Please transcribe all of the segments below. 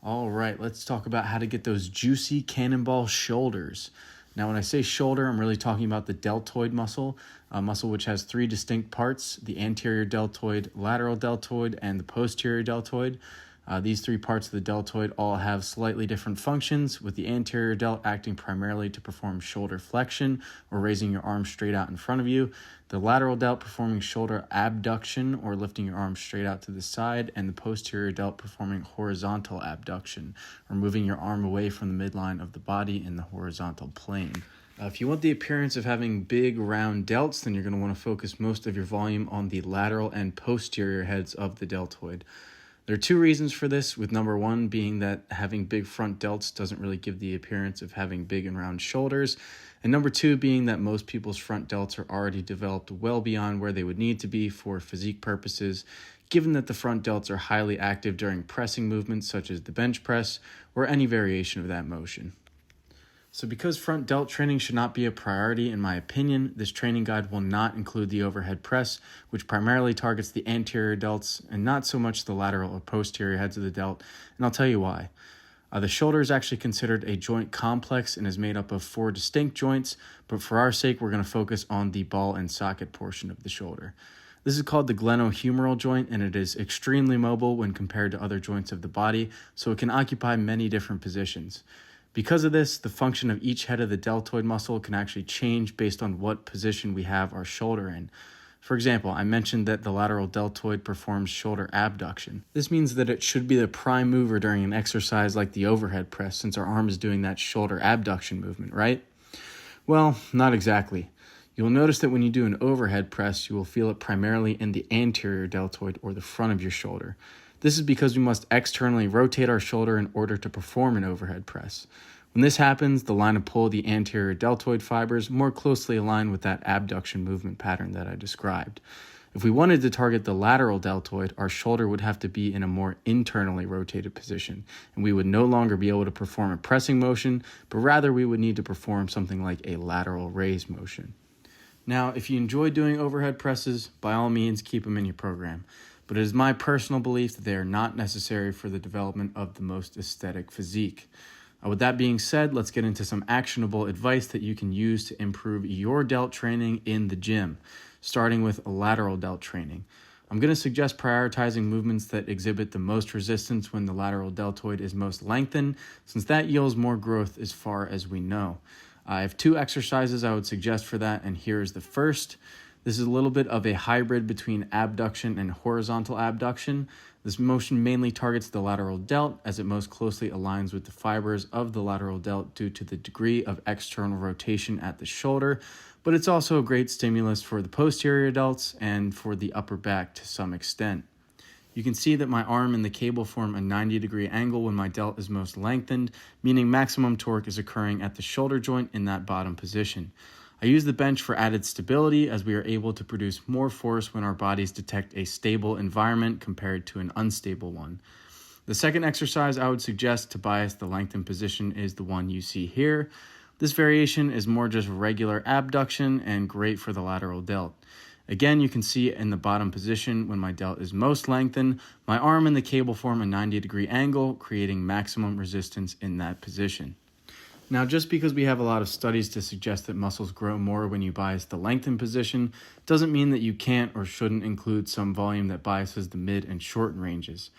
All right, let's talk about how to get those juicy cannonball shoulders. Now, when I say shoulder, I'm really talking about the deltoid muscle, a muscle which has three distinct parts: the anterior deltoid, lateral deltoid, and the posterior deltoid. These three parts of the deltoid all have slightly different functions, with the anterior delt acting primarily to perform shoulder flexion or raising your arm straight out in front of you, the lateral delt performing shoulder abduction or lifting your arm straight out to the side, and the posterior delt performing horizontal abduction or moving your arm away from the midline of the body in the horizontal plane. If you want the appearance of having big round delts, then you're going to want to focus most of your volume on the lateral and posterior heads of the deltoid. There are two reasons for this, with number one being that having big front delts doesn't really give the appearance of having big and round shoulders, and number two being that most people's front delts are already developed well beyond where they would need to be for physique purposes, given that the front delts are highly active during pressing movements such as the bench press or any variation of that motion. So because front delt training should not be a priority in my opinion, this training guide will not include the overhead press, which primarily targets the anterior delts and not so much the lateral or posterior heads of the delt, and I'll tell you why. The shoulder is actually considered a joint complex and is made up of four distinct joints, but for our sake, we're going to focus on the ball and socket portion of the shoulder. This is called the glenohumeral joint, and it is extremely mobile when compared to other joints of the body, so it can occupy many different positions. Because of this, the function of each head of the deltoid muscle can actually change based on what position we have our shoulder in. For example, I mentioned that the lateral deltoid performs shoulder abduction. This means that it should be the prime mover during an exercise like the overhead press, since our arm is doing that shoulder abduction movement, right? Well, not exactly. You'll notice that when you do an overhead press, you will feel it primarily in the anterior deltoid, or the front of your shoulder. This is because we must externally rotate our shoulder in order to perform an overhead press. When this happens, the line of pull of the anterior deltoid fibers more closely align with that abduction movement pattern that I described. If we wanted to target the lateral deltoid, our shoulder would have to be in a more internally rotated position, and we would no longer be able to perform a pressing motion, but rather we would need to perform something like a lateral raise motion. Now, if you enjoy doing overhead presses, by all means keep them in your program. But it is my personal belief that they are not necessary for the development of the most aesthetic physique. With that being said, let's get into some actionable advice that you can use to improve your delt training in the gym, starting with lateral delt training. I'm going to suggest prioritizing movements that exhibit the most resistance when the lateral deltoid is most lengthened, since that yields more growth as far as we know. I have two exercises I would suggest for that, and here is the first. This is a little bit of a hybrid between abduction and horizontal abduction. This motion mainly targets the lateral delt as it most closely aligns with the fibers of the lateral delt due to the degree of external rotation at the shoulder, but it's also a great stimulus for the posterior delts and for the upper back to some extent. You can see that my arm and the cable form a 90-degree angle when my delt is most lengthened, meaning maximum torque is occurring at the shoulder joint in that bottom position. I use the bench for added stability, as we are able to produce more force when our bodies detect a stable environment compared to an unstable one. The second exercise I would suggest to bias the lengthened position is the one you see here. This variation is more just regular abduction and great for the lateral delt. Again, you can see in the bottom position when my delt is most lengthened, my arm and the cable form a 90-degree angle, creating maximum resistance in that position. Now, just because we have a lot of studies to suggest that muscles grow more when you bias the lengthened position, doesn't mean that you can't or shouldn't include some volume that biases the mid and shortened ranges.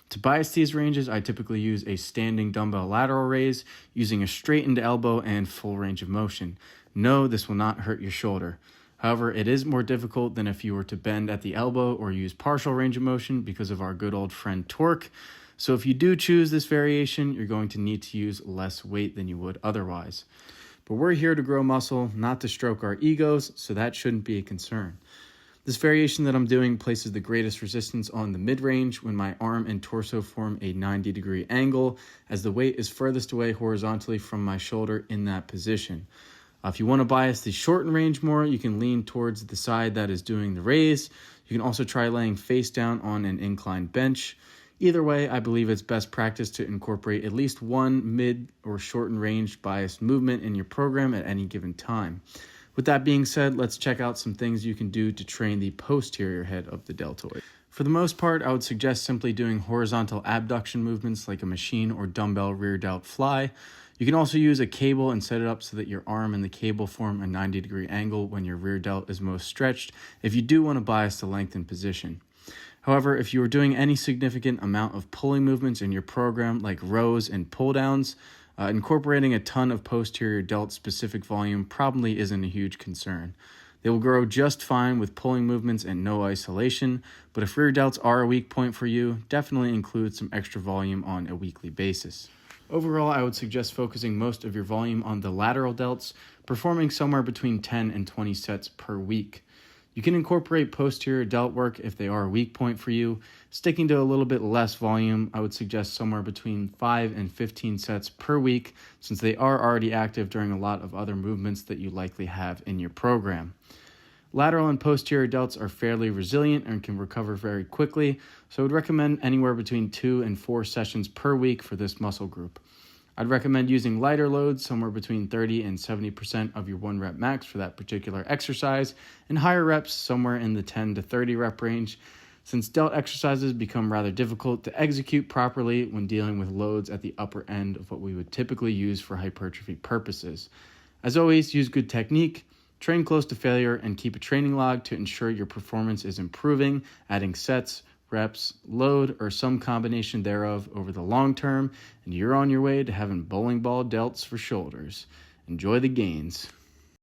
To bias these ranges, I typically use a standing dumbbell lateral raise using a straightened elbow and full range of motion. No, this will not hurt your shoulder. However, it is more difficult than if you were to bend at the elbow or use partial range of motion because of our good old friend torque. So if you do choose this variation, you're going to need to use less weight than you would otherwise. But we're here to grow muscle, not to stroke our egos, so that shouldn't be a concern. This variation that I'm doing places the greatest resistance on the mid-range when my arm and torso form a 90-degree angle, as the weight is furthest away horizontally from my shoulder in that position. If you want to bias the shortened range more, you can lean towards the side that is doing the raise. You can also try laying face down on an inclined bench. Either way, I believe it's best practice to incorporate at least one mid or shortened range biased movement in your program at any given time. With that being said, let's check out some things you can do to train the posterior head of the deltoid. For the most part, I would suggest simply doing horizontal abduction movements like a machine or dumbbell rear delt fly. You can also use a cable and set it up so that your arm and the cable form a 90-degree angle when your rear delt is most stretched if you do want to bias the length and position. However, if you are doing any significant amount of pulling movements in your program like rows and pull downs, incorporating a ton of posterior delt specific volume probably isn't a huge concern. They will grow just fine with pulling movements and no isolation, but if rear delts are a weak point for you, definitely include some extra volume on a weekly basis. Overall, I would suggest focusing most of your volume on the lateral delts, performing somewhere between 10 and 20 sets per week. You can incorporate posterior delt work if they are a weak point for you. Sticking to a little bit less volume, I would suggest somewhere between 5 and 15 sets per week, since they are already active during a lot of other movements that you likely have in your program. Lateral and posterior delts are fairly resilient and can recover very quickly, so I would recommend anywhere between 2 and 4 sessions per week for this muscle group. I'd recommend using lighter loads, somewhere between 30 and 70% of your 1 rep max for that particular exercise, and higher reps somewhere in the 10 to 30 rep range, since delt exercises become rather difficult to execute properly when dealing with loads at the upper end of what we would typically use for hypertrophy purposes. As always, use good technique, train close to failure, and keep a training log to ensure your performance is improving, adding sets, reps, load, or some combination thereof over the long term, and you're on your way to having bowling ball delts for shoulders. Enjoy the gains.